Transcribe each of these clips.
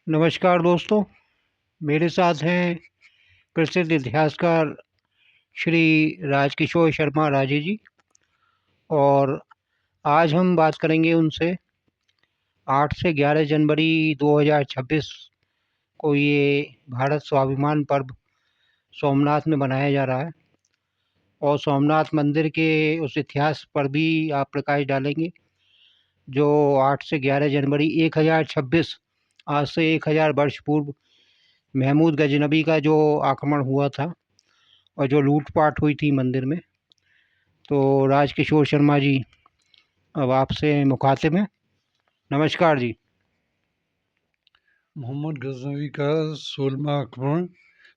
नमस्कार दोस्तों। मेरे साथ हैं प्रसिद्ध इतिहासकार श्री राजकिशोर शर्मा राजे जी। और आज हम बात करेंगे उनसे 8 से 11 जनवरी 2026 को ये भारत स्वाभिमान पर्व सोमनाथ में मनाया जा रहा है। और सोमनाथ मंदिर के उस इतिहास पर भी आप प्रकाश डालेंगे जो 8 से 11 जनवरी 1026 आज से 1000 वर्ष पूर्व महमूद गजनबी का जो आक्रमण हुआ था और जो लूटपाट हुई थी मंदिर में। तो राजकिशोर शर्मा जी अब आपसे मुखातिब हैं। नमस्कार जी। मोहम्मद गजनवी का 16वां आक्रमण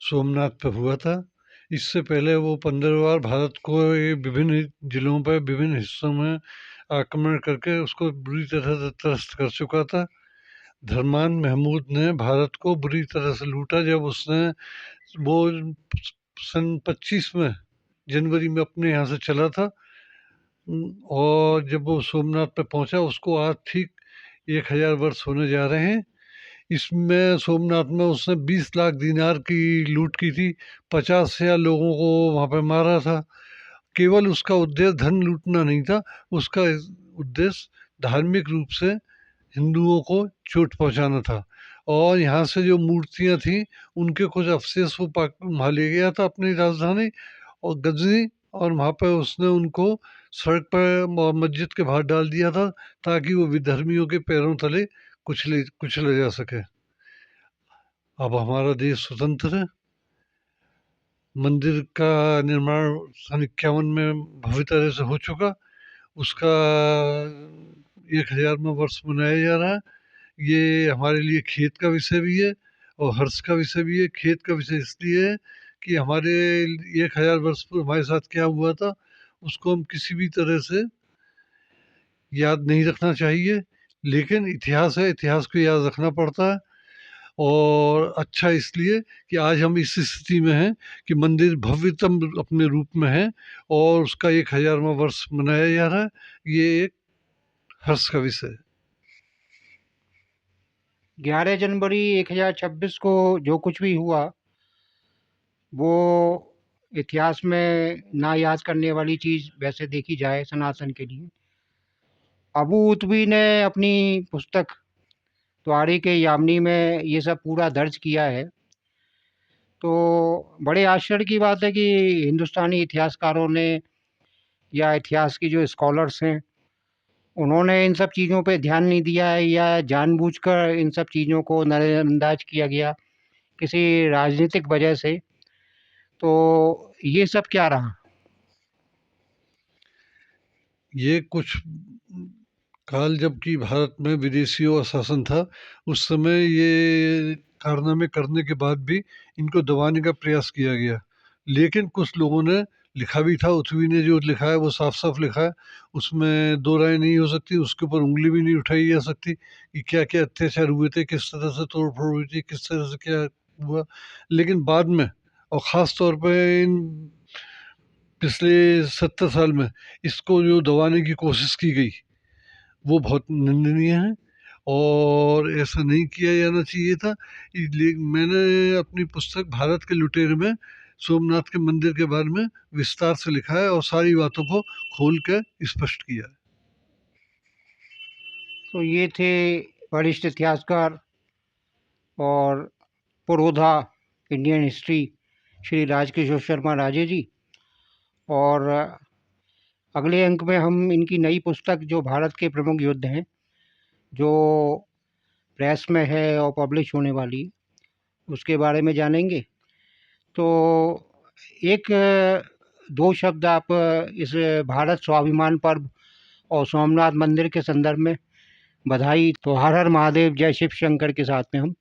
सोमनाथ पर हुआ था। इससे पहले वो 15 बार भारत को विभिन्न जिलों पर विभिन्न हिस्सों में आक्रमण करके उसको बुरी तरह से त्रस्त कर चुका था। धर्मान महमूद ने भारत को बुरी तरह से लूटा जब उसने वो सन 25 में जनवरी में अपने यहाँ से चला था। और जब वो सोमनाथ पे पहुंचा उसको आज ठीक 1000 वर्ष होने जा रहे हैं। इसमें सोमनाथ में उसने 20 लाख दिनार की लूट की थी। 50,000 लोगों को वहाँ पे मारा था। केवल उसका उद्देश्य धन लूटना नहीं था, उसका उद्देश्य धार्मिक रूप से हिंदुओं को चोट पहुंचाना था। और यहाँ से जो मूर्तियाँ थीं उनके कुछ अवशेष वो वहाँ ले गया था अपनी राजधानी और गजनी, और वहाँ पर उसने उनको सड़क पर और मस्जिद के बाहर डाल दिया था ताकि वो विधर्मियों के पैरों तले कुचले जा सके। अब हमारा देश स्वतंत्र है। मंदिर का निर्माण सन 51 में भव्य तरह से हो चुका। उसका 1000वां वर्ष मनाया जा रहा है। ये हमारे लिए खेत का विषय भी है और हर्ष का विषय भी है। खेत का विषय इसलिए है कि हमारे 1000 वर्ष पूर्व हमारे साथ क्या हुआ था उसको हम किसी भी तरह से याद नहीं रखना चाहिए, लेकिन इतिहास है, इतिहास को याद रखना पड़ता है। और अच्छा इसलिए कि आज हम इस स्थिति में हैं कि मंदिर भव्यतम अपने रूप में है और उसका 1000वां वर्ष मनाया जा रहा है। ये एक हर्ष का विषय है। 11 जनवरी 1026 को जो कुछ भी हुआ वो इतिहास में ना याद करने वाली चीज़ वैसे देखी जाए सनातन के लिए। अबू उत्बी ने अपनी पुस्तक तारीख यामनी में ये सब पूरा दर्ज किया है। तो बड़े आश्चर्य की बात है कि हिंदुस्तानी इतिहासकारों ने या इतिहास की जो स्कॉलर्स हैं उन्होंने इन सब चीज़ों पे ध्यान नहीं दिया है या जानबूझकर इन सब चीज़ों को नज़रअंदाज किया गया किसी राजनीतिक वजह से। तो ये सब क्या रहा? ये कुछ काल जबकि भारत में विदेशियों का शासन था उस समय ये कारनामे करने के बाद भी इनको दबाने का प्रयास किया गया। लेकिन कुछ लोगों ने लिखा भी था, उत्वी ने जो लिखा है वो साफ साफ लिखा है, उसमें दो राय नहीं हो सकती, उसके ऊपर उंगली भी नहीं उठाई जा सकती कि क्या क्या अत्याचार हुए थे, किस तरह से तोड़ फोड़ हुई थी, किस तरह से क्या हुआ। लेकिन बाद में और ख़ास तौर पे इन पिछले 70 साल में इसको जो दबाने की कोशिश की गई वो बहुत निंदनीय है और ऐसा नहीं किया जाना चाहिए था। इसलिए मैंने अपनी पुस्तक भारत के लुटेरे में सोमनाथ के मंदिर के बारे में विस्तार से लिखा है और सारी बातों को खोल कर स्पष्ट किया है। तो ये थे वरिष्ठ इतिहासकार और पुरोधा इंडियन हिस्ट्री श्री राजकिशोर शर्मा राजे जी। और अगले अंक में हम इनकी नई पुस्तक जो भारत के प्रमुख युद्ध हैं जो प्रेस में है और पब्लिश होने वाली है उसके बारे में जानेंगे। तो एक दो शब्द आप इस भारत स्वाभिमान पर्व और सोमनाथ मंदिर के संदर्भ में बधाई तो हर हर महादेव जय शिव शंकर के साथ में हम